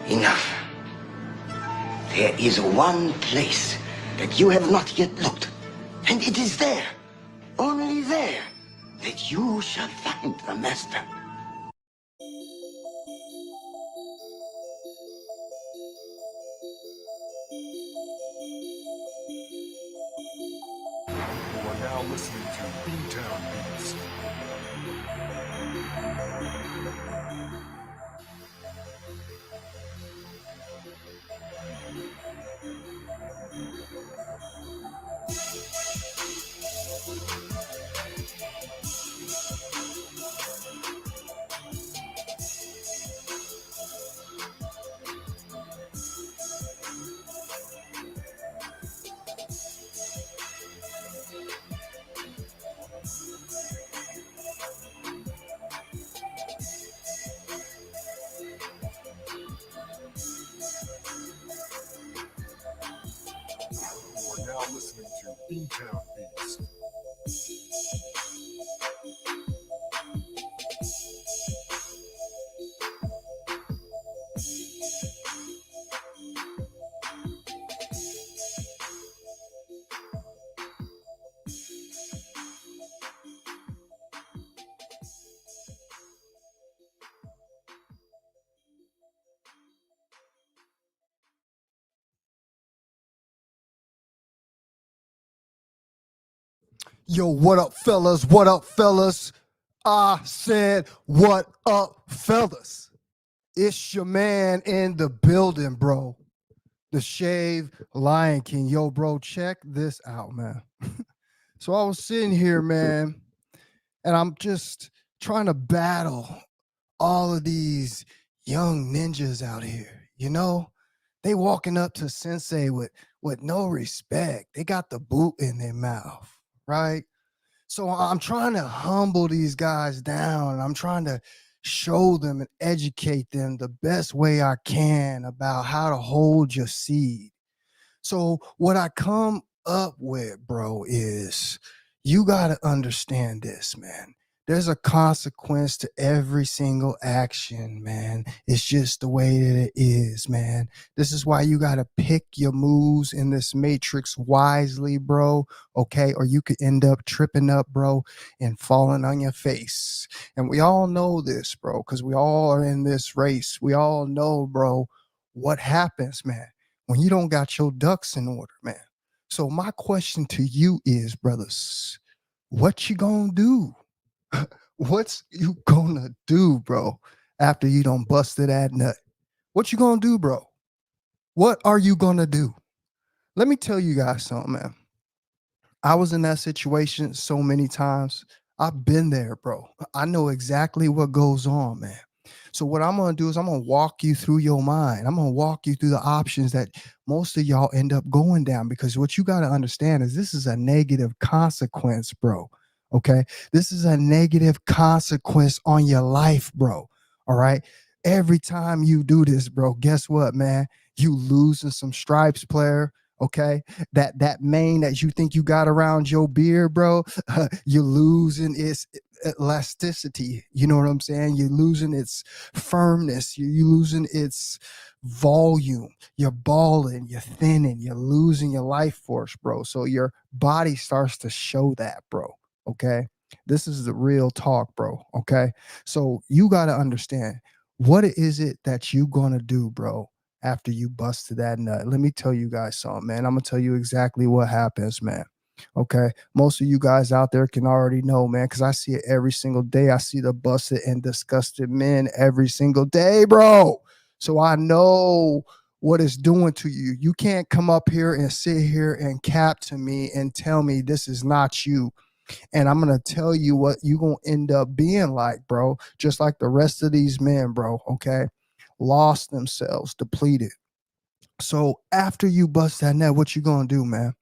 Enough. There is one place that you have not yet looked, and it is there, only there, that you shall find the master. You are now listening to B-Town Beats. You are now listening to B-Town Beats. Yo, what up, fellas? What up, fellas? I said, what up, fellas? It's your man in the building, bro. The Shaved Lion King. Yo, bro, check this out, man. So I was sitting here, man, and I'm just trying to battle all of these young ninjas out here. You know, they walking up to sensei with no respect. They got the boot in their mouth, right? So I'm trying to humble these guys down. I'm trying to show them and educate them the best way I can about how to hold your seed. So what I come up with, bro, is you got to understand this, man. There's a consequence to every single action, man. It's just the way that it is, man. This is why you got to pick your moves in this matrix wisely, bro, okay? Or you could end up tripping up, bro, and falling on your face. And we all know this, bro, because we all are in this race. We all know, bro, what happens, man, when you don't got your ducks in order, man. So my question to you is, brothers, what you gonna do? What's you gonna do, bro, after you don't busted that nut? What you gonna do, bro? What are you gonna do? Let me tell you guys something, man. I was in that situation so many times. I've been there, bro. I know exactly what goes on, man. So what I'm going to do is I'm going to walk you through your mind. I'm going to walk you through the options that most of y'all end up going down, because what you got to understand is this is a negative consequence, bro. Okay. This is a negative consequence on your life, bro. All right. Every time you do this, bro, guess what, man? You losing some stripes, player. Okay. That mane that you think you got around your beard, bro, you're losing its elasticity. You know what I'm saying? You're losing its firmness. You're losing its volume. You're balling, you're thinning, you're losing your life force, bro. So your body starts to show that, bro. Okay. This is the real talk, bro. Okay. So you got to understand, what is it that you going to do, bro, after you busted that nut? Let me tell you guys something, man. I'm going to tell you exactly what happens, man. Okay. Most of you guys out there can already know, man, because I see it every single day. I see the busted and disgusted men every single day, bro. So I know what it's doing to you. You can't come up here and sit here and cap to me and tell me this is not you. And I'm going to tell you what you're going to end up being like, bro, just like the rest of these men, bro, okay? Lost themselves, depleted. So after you bust that nut, what you going to do, man?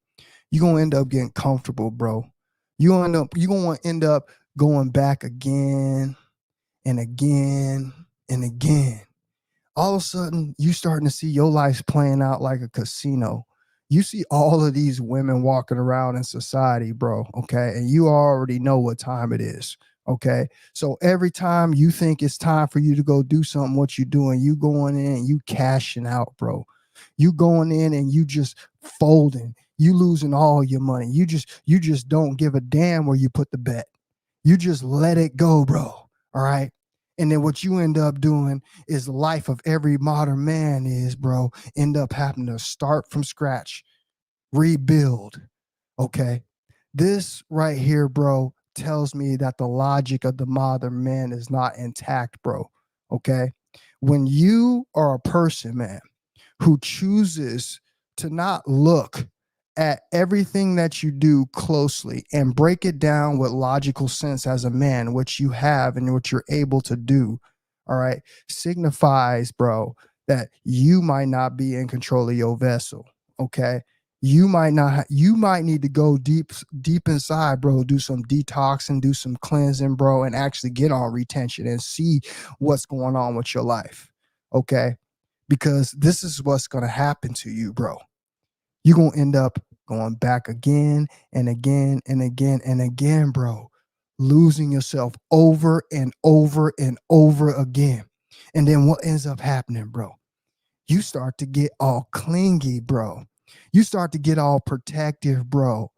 You're going to end up getting comfortable, bro. You're going to end up going back again and again and again. All of a sudden, you starting to see your life playing out like a casino. You see all of these women walking around in society, bro, okay? And you already know what time it is, Okay. So every time you think it's time for you to go do something, what you doing, you going in and you cashing out, bro. You going in and you just folding. You losing all your money. You just don't give a damn where you put the bet. You just let it go, bro. All right. And then what you end up doing is the life of every modern man is, bro, end up having to start from scratch, rebuild. Okay. This right here, bro, tells me that the logic of the modern man is not intact, bro. Okay. When you are a person, man, who chooses to not look at everything that you do closely and break it down with logical sense as a man, which you have and what you're able to do, all right, signifies, bro, that you might not be in control of your vessel. Okay. You might not, you might need to go deep inside, bro, do some detoxing, do some cleansing, bro, and actually get on retention and see what's going on with your life. Okay. Because this is what's going to happen to you, bro. You're going to end up going back again and again and again and again, bro, losing yourself over and over and over again. And then what ends up happening, bro? You start to get all clingy, bro. You start to get all protective, bro.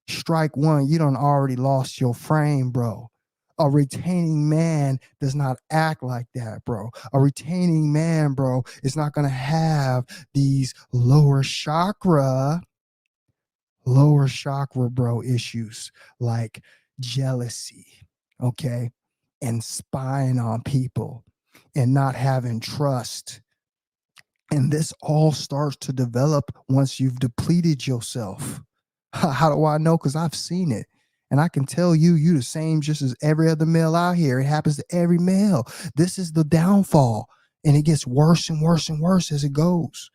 Strike one, you done already lost your frame, bro. A retaining man does not act like that, bro. A retaining man, bro, is not going to have these lower chakra, bro, issues like jealousy, okay, and spying on people and not having trust. And this all starts to develop once you've depleted yourself. How do I know? Because I've seen it. And I can tell you the same just as every other male out here. It happens to every male. This is the downfall. And it gets worse and worse and worse as it goes.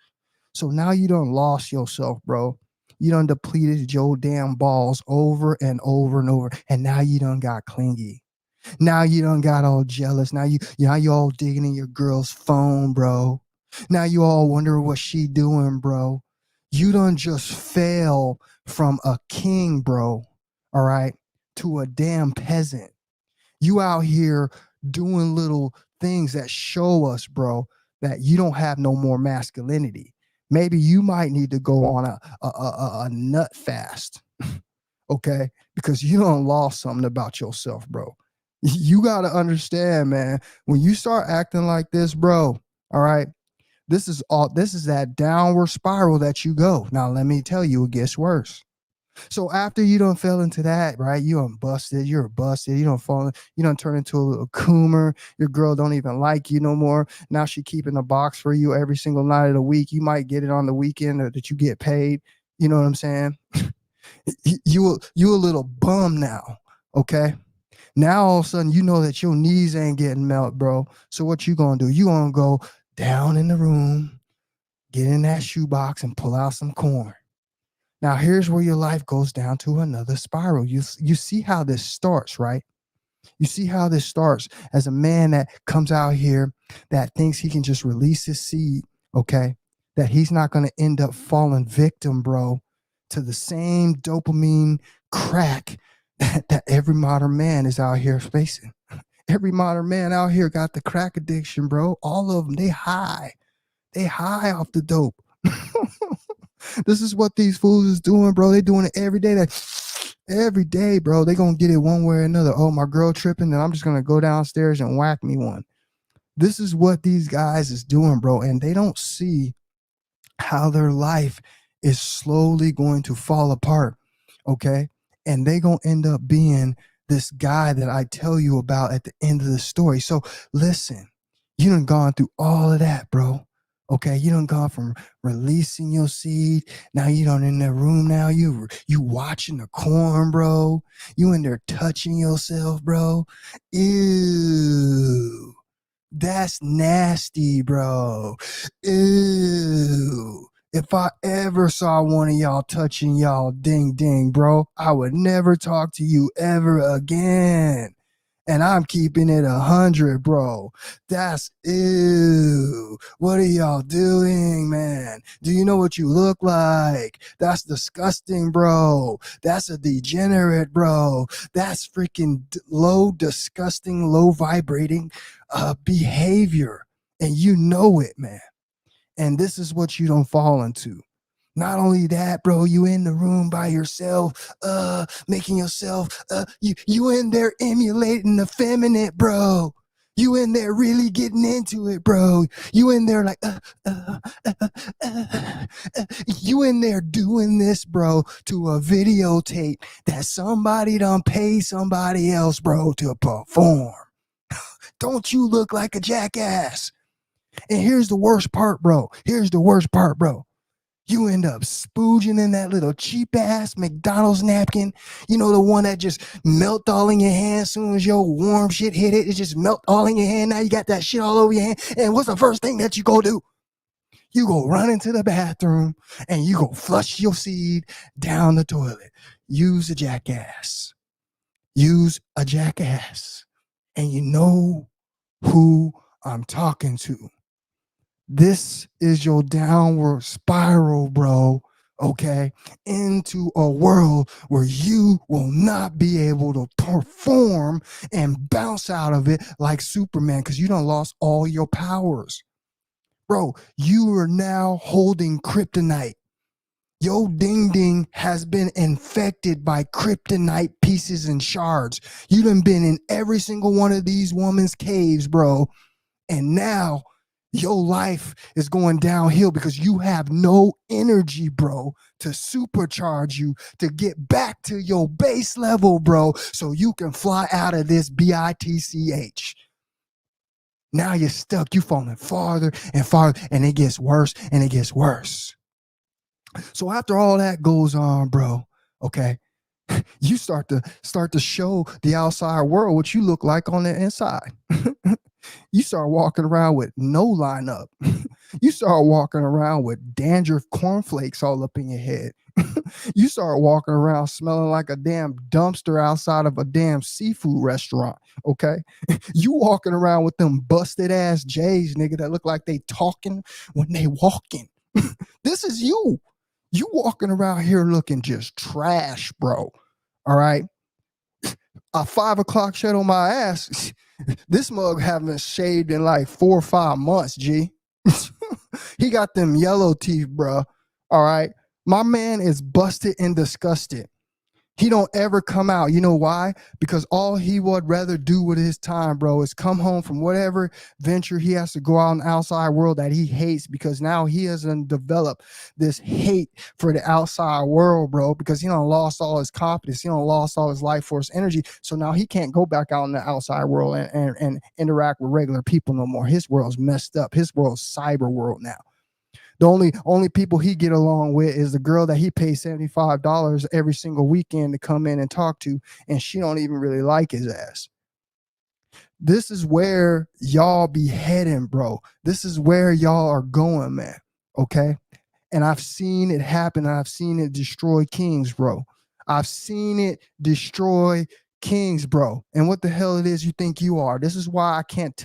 So now you done lost yourself, bro. You done depleted your damn balls over and over and over. And now you done got clingy. Now you done got all jealous. Now you all digging in your girl's phone, bro. Now you all wonder what she doing, bro. You done just fell from a king, bro, all right, to a damn peasant. You out here doing little things that show us, bro, that you don't have no more masculinity. Maybe you might need to go on a nut fast, okay, because you done lost something about yourself, bro. You got to understand, man, when you start acting like this, bro, all right, this is that downward spiral that you go. Now, let me tell you, it gets worse. So after you don't fell into that, right? You're busted. You don't fall. You don't turn into a little coomer. Your girl don't even like you no more. Now she keeping a box for you every single night of the week. You might get it on the weekend or that you get paid. You know what I'm saying? You a little bum now. Okay. Now all of a sudden you know that your knees ain't getting melt, bro. So what you gonna do? You gonna go down in the room, get in that shoebox and pull out some corn. Now here's where your life goes down to another spiral. You see how this starts, right? You see how this starts as a man that comes out here that thinks he can just release his seed, okay? That he's not going to end up falling victim, bro, to the same dopamine crack that every modern man is out here facing. Every modern man out here got the crack addiction, bro. All of them, they high off the dope. This is what these fools is doing, bro. They doing it every day. Every day, bro. They gonna get it one way or another. Oh, my girl tripping, and I'm just gonna go downstairs and whack me one. This is what these guys is doing, bro. And they don't see how their life is slowly going to fall apart. Okay. And they gonna end up being this guy that I tell you about at the end of the story. So listen, you done gone through all of that, bro. Okay, you done gone from releasing your seed. Now you done in that room now. You watching the corn, bro. You in there touching yourself, bro. Ew. That's nasty, bro. Ew. If I ever saw one of y'all touching y'all ding ding, bro, I would never talk to you ever again. And I'm keeping it 100, bro. That's ew. What are y'all doing, man? Do you know what you look like? That's disgusting, bro. That's a degenerate, bro. That's freaking low, disgusting, low vibrating behavior. And you know it, man. And this is what you don't fall into. Not only that, bro, you in the room by yourself, making yourself, you in there emulating the feminine, bro. You in there really getting into it, bro. You in there like, you in there doing this, bro, to a videotape that somebody done pay somebody else, bro, to perform. Don't you look like a jackass? And here's the worst part, bro. Here's the worst part, bro. You end up spooging in that little cheap ass McDonald's napkin. You know, the one that just melt all in your hand as soon as your warm shit hit it. It just melt all in your hand. Now you got that shit all over your hand. And what's the first thing that you go do? You go run into the bathroom and you go flush your seed down the toilet. Use a jackass. Use a jackass. And you know who I'm talking to. This is your downward spiral, bro, okay, into a world where you will not be able to perform and bounce out of it like Superman because you done lost all your powers. Bro, you are now holding kryptonite. Your ding ding has been infected by kryptonite pieces and shards. You done been in every single one of these women's caves, bro, and now your life is going downhill because you have no energy, bro, to supercharge you to get back to your base level, bro, so you can fly out of this bitch. Now you're stuck. You're falling farther and farther, and it gets worse and it gets worse. So after all that goes on, bro, okay, you start to show the outside world what you look like on the inside. You start walking around with no lineup. You start walking around with dandruff cornflakes all up in your head. You start walking around smelling like a damn dumpster outside of a damn seafood restaurant. Okay. You walking around with them busted ass J's, nigga, that look like they talking when they walking. This is you. You walking around here looking just trash, bro. All right. A 5 o'clock shut on my ass. This mug haven't shaved in like 4 or 5 months, G. He got them yellow teeth, bro. All right. My man is busted and disgusted. He don't ever come out. You know why? Because all he would rather do with his time, bro, is come home from whatever venture he has to go out in the outside world that he hates, because now he hasn't developed this hate for the outside world, bro, because he done lost all his confidence. He done lost all his life force energy. So now he can't go back out in the outside world and interact with regular people no more. His world's messed up. His world's cyber world now. The only people he get along with is the girl that he pays $75 every single weekend to come in and talk to, and she don't even really like his ass. This is where y'all be heading, bro. This is where y'all are going, man. Okay? And I've seen it happen. I've seen it destroy kings, bro. I've seen it destroy kings, bro. And what the hell it is you think you are. This is why I can't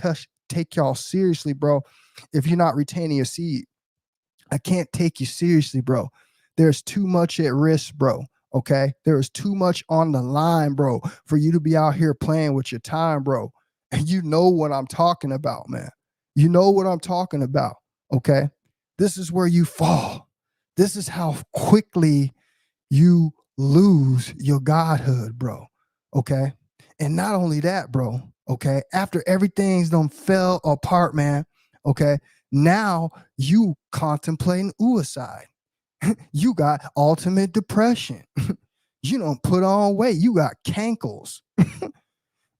take y'all seriously, bro, if you're not retaining your seed. I can't take you seriously, bro. There's too much at risk, bro. Okay. There is too much on the line, bro, for you to be out here playing with your time, bro. And you know what I'm talking about, man. You know what I'm talking about. Okay. This is where you fall. This is how quickly you lose your godhood, bro. Okay. And not only that, bro. Okay. After everything's done fell apart, man. Okay. Now you contemplating suicide. You got ultimate depression. You don't put on weight. You got cankles.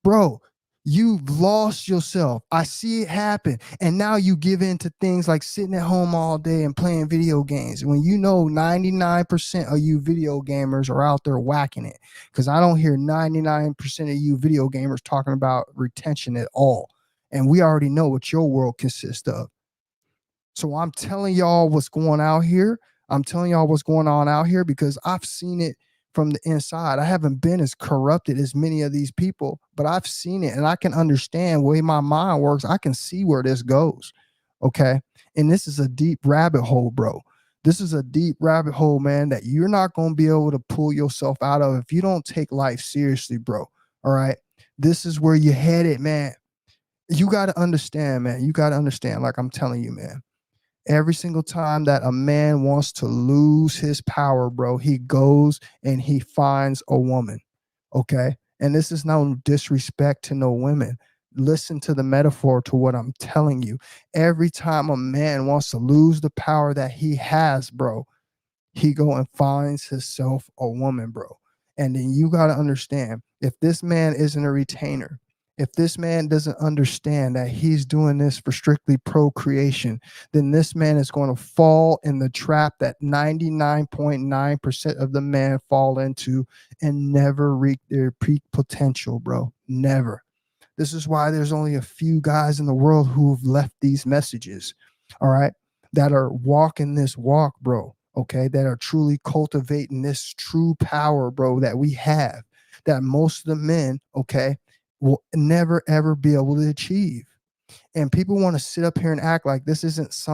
Bro, you've lost yourself. I see it happen. And now you give in to things like sitting at home all day and playing video games when you know 99% of you video gamers are out there whacking it. Because I don't hear 99% of you video gamers talking about retention at all. And we already know what your world consists of. So I'm telling y'all what's going out here. I'm telling y'all what's going on out here because I've seen it from the inside. I haven't been as corrupted as many of these people, but I've seen it and I can understand the way my mind works. I can see where this goes. Okay. And this is a deep rabbit hole, bro. This is a deep rabbit hole, man, that you're not going to be able to pull yourself out of if you don't take life seriously, bro. All right. This is where you're headed, man. You got to understand, man. You got to understand, like I'm telling you, man. Every single time that a man wants to lose his power, bro, he goes and he finds a woman. Okay. And this is no disrespect to no women. Listen to the metaphor to what I'm telling you. Every time a man wants to lose the power that he has, bro, he go and finds himself a woman, bro. And then you got to understand, if this man isn't a retainer, if this man doesn't understand that he's doing this for strictly procreation, then this man is going to fall in the trap that 99.9% of the men fall into and never reach their peak potential, bro. Never. This is why there's only a few guys in the world who've left these messages, all right, that are walking this walk, bro, okay, that are truly cultivating this true power, bro, that we have, that most of the men, okay, will never, ever be able to achieve. And people want to sit up here and act like this isn't this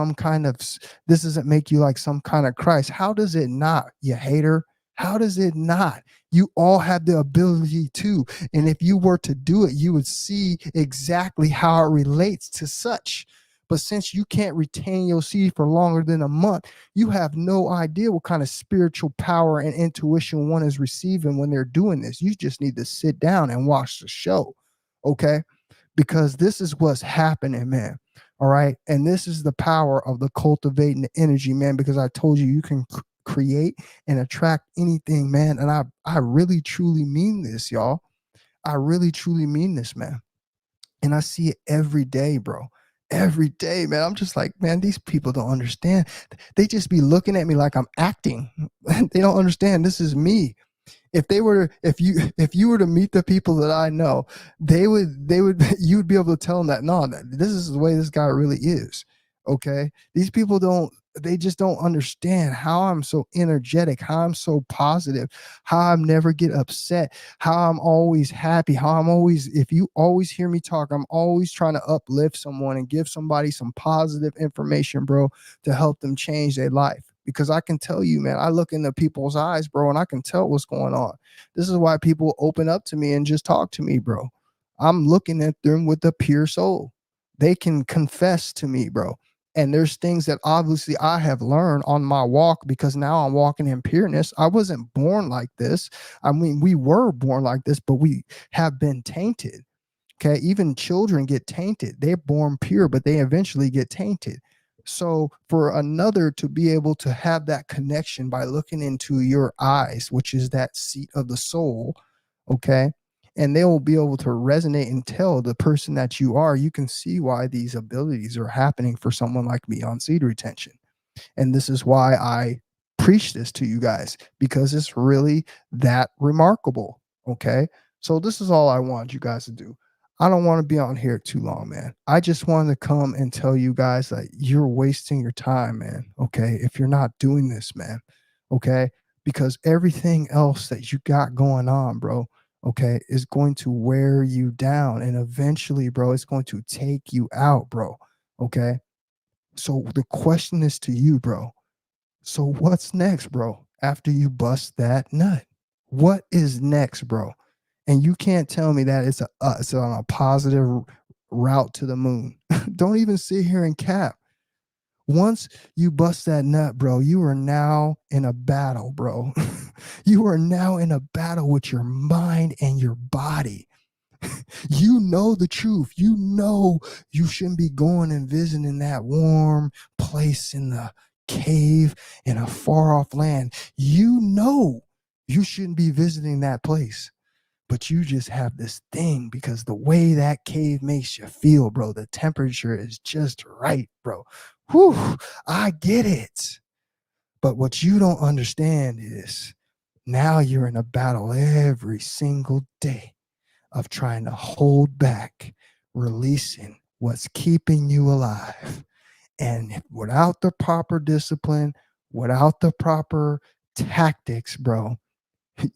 doesn't make you like some kind of Christ. How does it not, you hater? How does it not? You all have the ability to. And if you were to do it, you would see exactly how it relates to such. But since you can't retain your seed for longer than a month, you have no idea what kind of spiritual power and intuition one is receiving when they're doing this. You just need to sit down and watch the show. Okay. Because this is what's happening, man. All right. And this is the power of the cultivating the energy, man, because I told you, you can create and attract anything, man. And I really, truly mean this, y'all. I really, truly mean this, man. And I see it every day, bro. Every day, man. I'm just like, man, these people don't understand. They just be looking at me like I'm acting. They don't understand. This is me. If you were to meet the people that I know, you would be able to tell them that, no, this is the way this guy really is. Okay. These people they just don't understand how I'm so energetic, how I'm so positive, how I never get upset, how I'm always happy, if you always hear me talk, I'm always trying to uplift someone and give somebody some positive information, bro, to help them change their life. Because I can tell you, man, I look into people's eyes, bro, and I can tell what's going on. This is why people open up to me and just talk to me, bro. I'm looking at them with a pure soul. They can confess to me, bro. And there's things that obviously I have learned on my walk, because now I'm walking in pureness. I wasn't born like this. I mean, we were born like this, but we have been tainted. Okay. Even children get tainted. They're born pure, but they eventually get tainted. So for another to be able to have that connection by looking into your eyes, which is that seat of the soul, okay, and they will be able to resonate and tell the person that you are, you can see why these abilities are happening for someone like me on seed retention. And this is why I preach this to you guys, because it's really that remarkable. Okay. So this is all I want you guys to do. I don't want to be on here too long, man. I just wanted to come and tell you guys that you're wasting your time, man. Okay. If you're not doing this, man. Okay. Because everything else that you got going on, bro, okay, is going to wear you down. And eventually, bro, it's going to take you out, bro. Okay. So the question is to you, bro. So what's next, bro? After you bust that nut, what is next, bro? And you can't tell me that it's on a positive route to the moon. Don't even sit here and cap. Once you bust that nut, bro, you are now in a battle, bro. You are now in a battle with your mind and your body. You know the truth. You know you shouldn't be going and visiting that warm place in the cave in a far off land. You know you shouldn't be visiting that place. But you just have this thing because the way that cave makes you feel, bro, the temperature is just right, bro. Whew, I get it. But what you don't understand is now you're in a battle every single day of trying to hold back, releasing what's keeping you alive. And without the proper discipline, without the proper tactics, bro,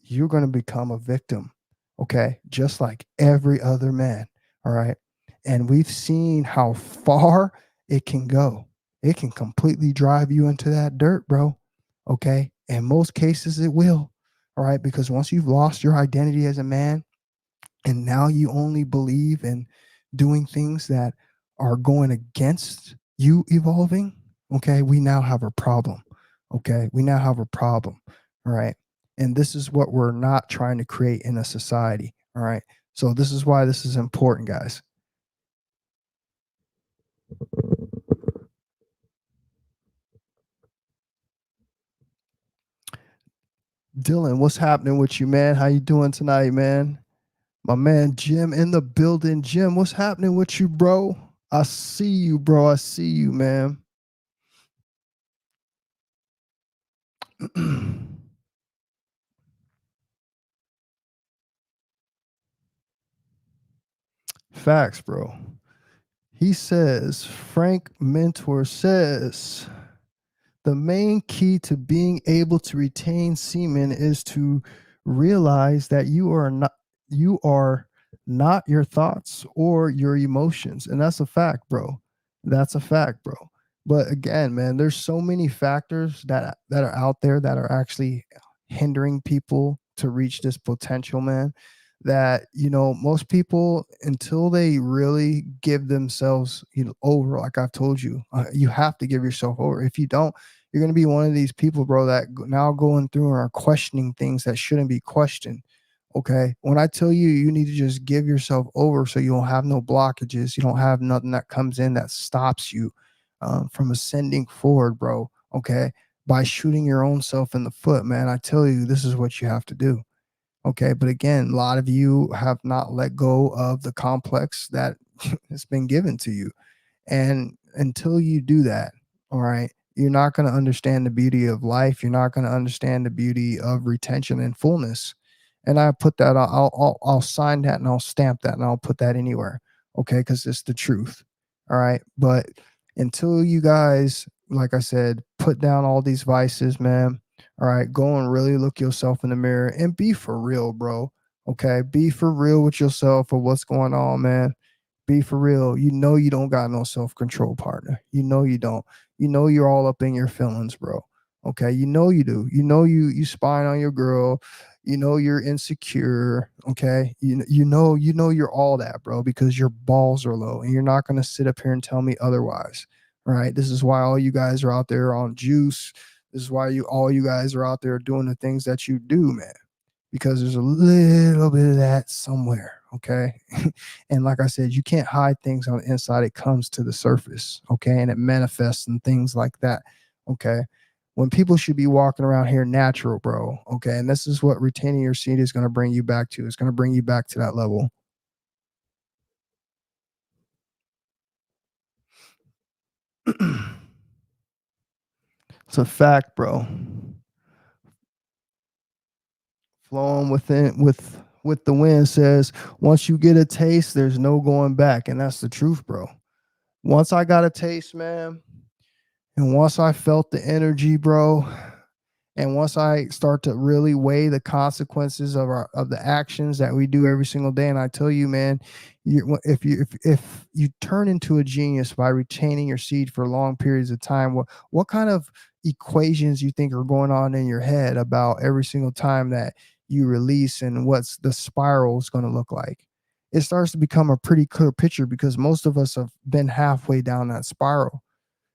you're going to become a victim. Okay. Just like every other man. All right. And we've seen how far it can go. It can completely drive you into that dirt, bro. Okay. In most cases, it will. All right. Because once you've lost your identity as a man, and now you only believe in doing things that are going against you evolving, okay, we now have a problem. Okay, we now have a problem. All right. And this is what we're not trying to create in a society. All right. So this is why this is important, guys. Dylan, what's happening with you, man? How you doing tonight, man? My man Jim in the building. Jim, what's happening with you, bro? I see you, bro. I see you, man. Facts, bro. He says, Frank Mentor says, the main key to being able to retain semen is to realize that you are not your thoughts or your emotions. And that's a fact, bro. That's a fact, bro. But again, man, there's so many factors that are out there that are actually hindering people to reach this potential, man, that most people, until they really give themselves over, like I've told you, you have to give yourself over. If you don't, you're going to be one of these people, bro, that now going through and are questioning things that shouldn't be questioned. Okay, when I tell you, you need to just give yourself over so you don't have no blockages, you don't have nothing that comes in that stops you from ascending forward, bro. Okay, by shooting your own self in the foot, man. I tell you, this is what you have to do. Okay. But again, a lot of you have not let go of the complex that has been given to you. And until you do that, all right, you're not going to understand the beauty of life. You're not going to understand the beauty of retention and fullness. And I put that, I'll sign that and I'll stamp that and I'll put that anywhere. Okay. Cause it's the truth. All right. But until you guys, like I said, put down all these vices, man. All right. Go and really look yourself in the mirror and be for real, bro. Okay. Be for real with yourself of what's going on, man. Be for real. You know you don't got no self-control, partner. You know you don't. You know you're all up in your feelings, bro. Okay. You know you do. You know you spying on your girl. You know you're insecure. Okay. You know you're all that, bro, because your balls are low and you're not gonna sit up here and tell me otherwise. All right. This is why all you guys are out there on juice. This is why all you guys are out there doing the things that you do, man, because there's a little bit of that somewhere. Okay. And like I said, you can't hide things on the inside. It comes to the surface. Okay. And it manifests and things like that. Okay. When people should be walking around here natural, bro. Okay. And this is what retaining your seed is going to bring you back to. It's going to bring you back to that level. It's a fact, bro. Flowing with the wind says, once you get a taste, there's no going back. And that's the truth, bro. Once I got a taste, man, and once I felt the energy, bro, and once I start to really weigh the consequences of the actions that we do every single day, and I tell you, man, if you turn into a genius by retaining your seed for long periods of time, what kind of equations you think are going on in your head about every single time that you release and what's the spiral is going to look like? It starts to become a pretty clear picture because most of us have been halfway down that spiral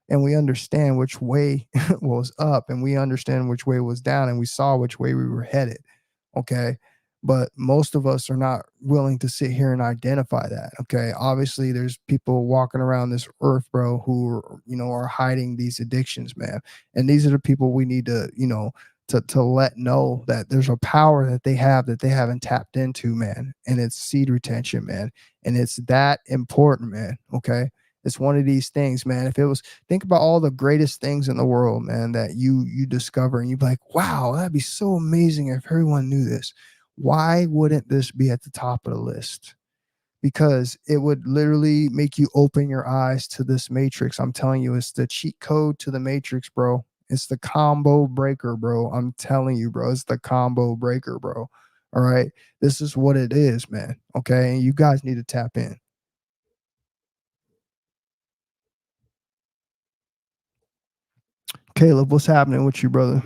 and we understand which way was up and we understand which way was down and we saw which way we were headed. Okay. But most of us are not willing to sit here and identify that. Okay. Obviously, there's people walking around this earth, bro, who are hiding these addictions, man. And these are the people we need to, to let know that there's a power that they have that they haven't tapped into, man. And it's seed retention, man. And it's that important, man. Okay. It's one of these things, man. If it was, think about all the greatest things in the world, man, that you discover and you'd be like, wow, that'd be so amazing if everyone knew this. Why wouldn't this be at the top of the list? Because it would literally make you open your eyes to this matrix. I'm telling you, it's the cheat code to the matrix, bro. It's the combo breaker, bro. I'm telling you, bro. It's the combo breaker, bro. All right. This is what it is, man. Okay. And you guys need to tap in. Caleb, what's happening with you, brother?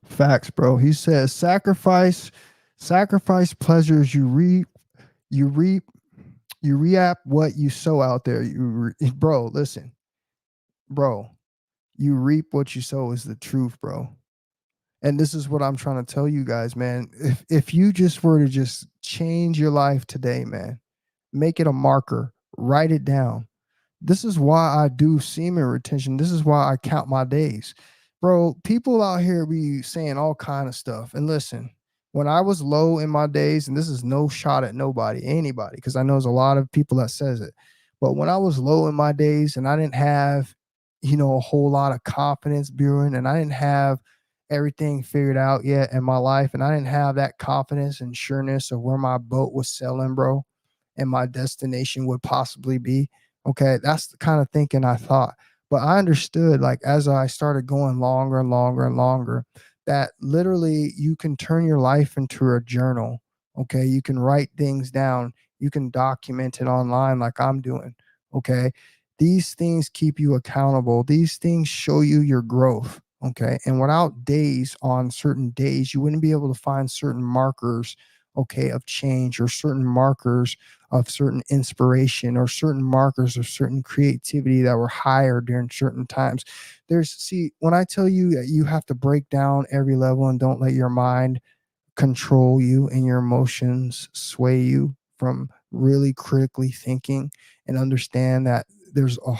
Facts, bro. He says sacrifice pleasures you reap, you reap, you reap what you sow out there. Bro, listen, bro, you reap what you sow is the truth, bro. And this is what I'm trying to tell you guys, man. If you just were to just change your life today, man, make it a marker, write it down. This is why I do semen retention. This is why I count my days. Bro, people out here be saying all kind of stuff. And listen, when I was low in my days, and this is no shot at nobody, anybody, because I know there's a lot of people that says it. But when I was low in my days and I didn't have, a whole lot of confidence brewing, and I didn't have everything figured out yet in my life, and I didn't have that confidence and sureness of where my boat was sailing, bro, and my destination would possibly be. Okay, that's the kind of thinking I thought. But I understood, like, as I started going longer and longer and longer, that literally you can turn your life into a journal. Okay, you can write things down, you can document it online like I'm doing. Okay, these things keep you accountable, these things show you your growth. Okay, and without days, on certain days, you wouldn't be able to find certain markers, okay, of change, or certain markers of certain inspiration, or certain markers of certain creativity that were higher during certain times. See, when I tell you that you have to break down every level and don't let your mind control you and your emotions sway you from really critically thinking, and understand that there's a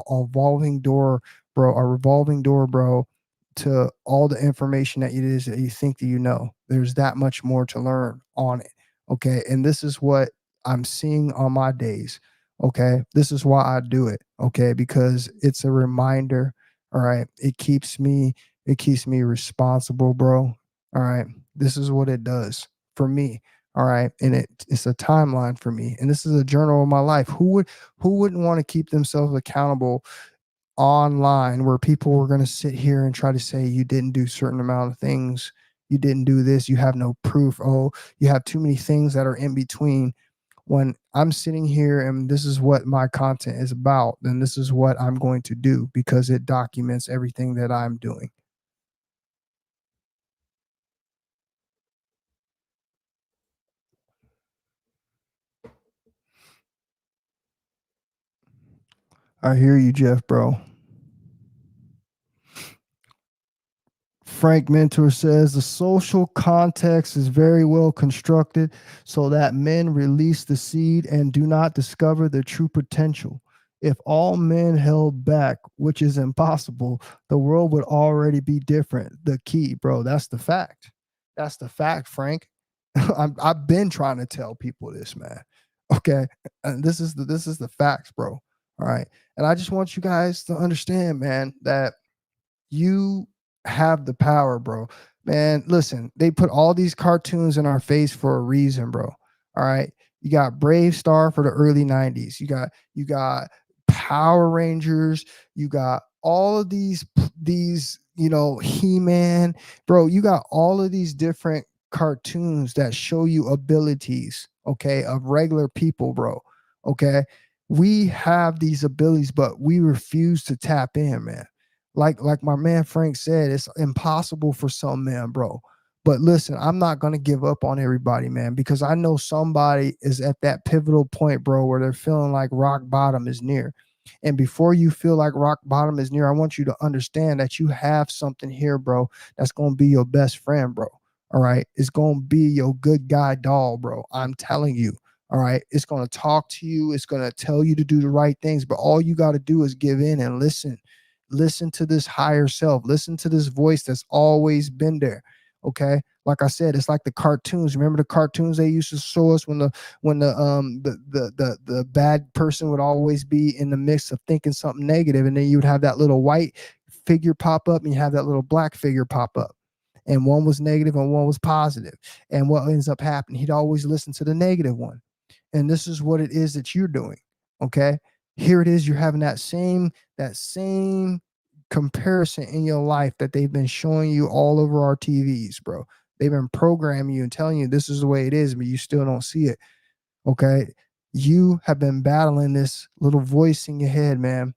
revolving door, bro, to all the information that it is that you think that you know. There's that much more to learn on it. Okay. And this is what I'm seeing on my days. Okay. This is why I do it. Okay. Because it's a reminder. All right. It keeps me responsible, bro. All right. This is what it does for me. All right. And it's a timeline for me. And this is a journal of my life. Who wouldn't want to keep themselves accountable online, where people were going to sit here and try to say you didn't do certain amount of things, you didn't do this, you have no proof, oh, you have too many things that are in between. When I'm sitting here and this is what my content is about, then this is what I'm going to do, because it documents everything that I'm doing. I hear you, Jeff, bro. Frank Mentor says the social context is very well constructed so that men release the seed and do not discover their true potential. If all men held back, which is impossible, the world would already be different. The key, bro, that's the fact. That's the fact, Frank. I've been trying to tell people this, man. Okay, and this is the facts, bro. All right, and I just want you guys to understand, man, that you have the power, bro. Man, listen, they put all these cartoons in our face for a reason, bro. All right. You got Brave Star for the early 90s. You got Power Rangers, you got all of these, He-Man. Bro, you got all of these different cartoons that show you abilities, okay, of regular people, bro. Okay. We have these abilities, but we refuse to tap in, man. Like my man Frank said, it's impossible for some men, bro. But listen, I'm not gonna give up on everybody, man, because I know somebody is at that pivotal point, bro, where they're feeling like rock bottom is near. And before you feel like rock bottom is near, I want you to understand that you have something here, bro, that's gonna be your best friend, bro. All right. It's gonna be your good guy doll, bro. I'm telling you. All right. It's gonna talk to you, it's gonna tell you to do the right things, but all you gotta do is give in and listen. Listen to this higher self. Listen to this voice that's always been there. Okay. Like I said, it's like the cartoons. Remember the cartoons they used to show us when the bad person would always be in the midst of thinking something negative, and then you would have that little white figure pop up, and you have that little black figure pop up. And one was negative and one was positive. And what ends up happening? He'd always listen to the negative one. And this is what it is that you're doing. Okay. Here it is. You're having that same comparison in your life that they've been showing you all over our TVs, bro. They've been programming you and telling you this is the way it is, but you still don't see it. Okay. You have been battling this little voice in your head, man.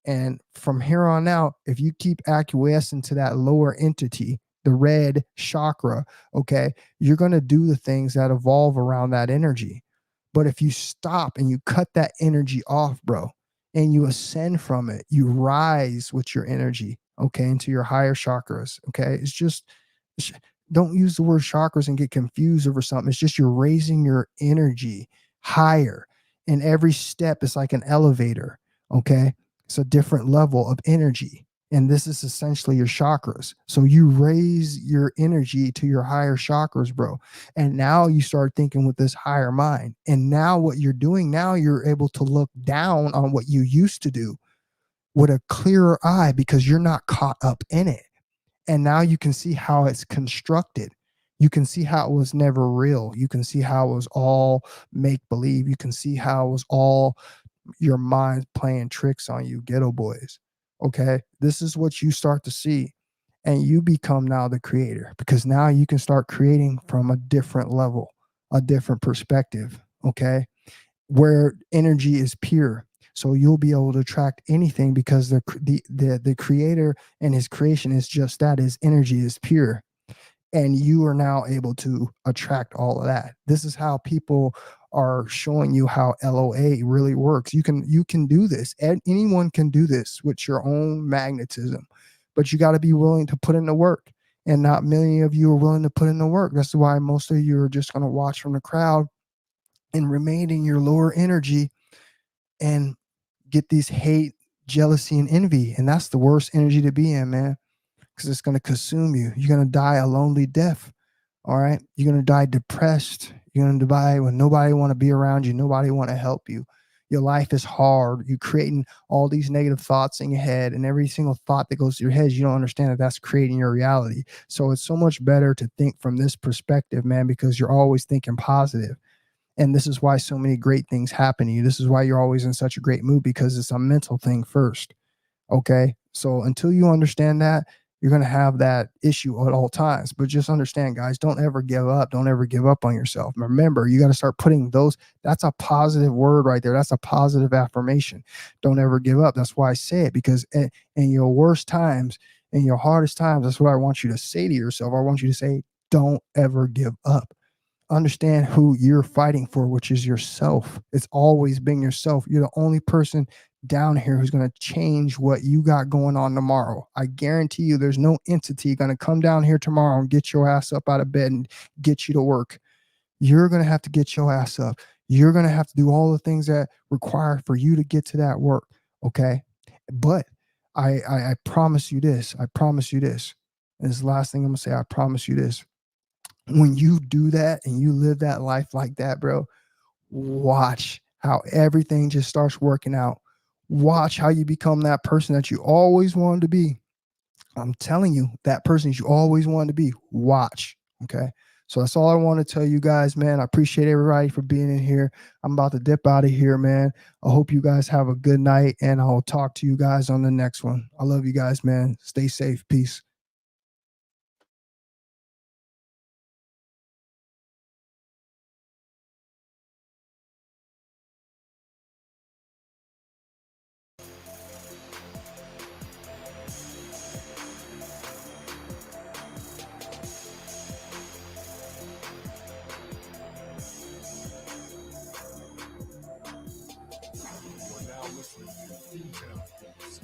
And from here on out, if you keep acquiescing to that lower entity, the red chakra, okay, you're going to do the things that evolve around that energy. But if you stop and you cut that energy off, bro, and you ascend from it, you rise with your energy, okay, into your higher chakras, okay? Don't use the word chakras and get confused over something. It's just you're raising your energy higher. And every step is like an elevator, okay? It's a different level of energy. And this is essentially your chakras. So you raise your energy to your higher chakras, bro. And now you start thinking with this higher mind. And now what you're doing now, you're able to look down on what you used to do with a clearer eye because you're not caught up in it. And now you can see how it's constructed. You can see how it was never real. You can see how it was all make believe. You can see how it was all your mind playing tricks on you, ghetto boys. Okay. This is what you start to see. And you become now the creator because now you can start creating from a different level, a different perspective. Okay. Where energy is pure. So you'll be able to attract anything because the creator and his creation is just that, his energy is pure. And you are now able to attract all of that. This is how people are showing you how LOA really works. You can do this. Anyone can do this with your own magnetism, but you got to be willing to put in the work. And not many of you are willing to put in the work. That's why most of you are just going to watch from the crowd and remain in your lower energy and get these hate, jealousy, and envy. And that's the worst energy to be in, man, because it's going to consume you. You're going to die a lonely death. All right. You're going to die depressed. You're going to die when nobody want to be around you. Nobody want to help you. Your life is hard. You're creating all these negative thoughts in your head, and every single thought that goes to your head, you don't understand that that's creating your reality. So it's so much better to think from this perspective, man, because you're always thinking positive. And this is why so many great things happen to you. This is why you're always in such a great mood, because it's a mental thing first. Okay. So until you understand that, you're going to have that issue at all times. But just understand, guys, don't ever give up. Don't ever give up on yourself. Remember, you got to start putting those. That's a positive word right there. That's a positive affirmation. Don't ever give up. That's why I say it, because in your worst times, in your hardest times, that's what I want you to say to yourself. I want you to say, don't ever give up. Understand who you're fighting for, which is yourself. It's always been yourself. You're the only person down here who's going to change what you got going on tomorrow. I guarantee you there's no entity going to come down here tomorrow and get your ass up out of bed and get you to work. You're going to have to get your ass up. You're going to have to do all the things that require for you to get to that work. Okay. But I promise you this. I promise you this. And this is the last thing I'm going to say. I promise you this. When you do that and you live that life like that, bro, watch how everything just starts working out. Watch how you become that person that you always wanted to be. I'm telling you, that person you always wanted to be. Watch. Okay. So that's all I want to tell you guys, man. I appreciate everybody for being in here. I'm about to dip out of here, man. I hope you guys have a good night, and I'll talk to you guys on the next one. I love you guys, man. Stay safe. Peace. You are now listening to Town Beats.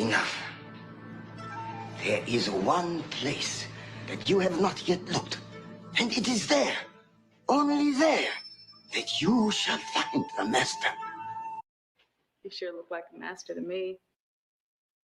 enough. There is one place that you have not yet looked, and it is there, only there, that you shall find the master. You sure look like a master to me.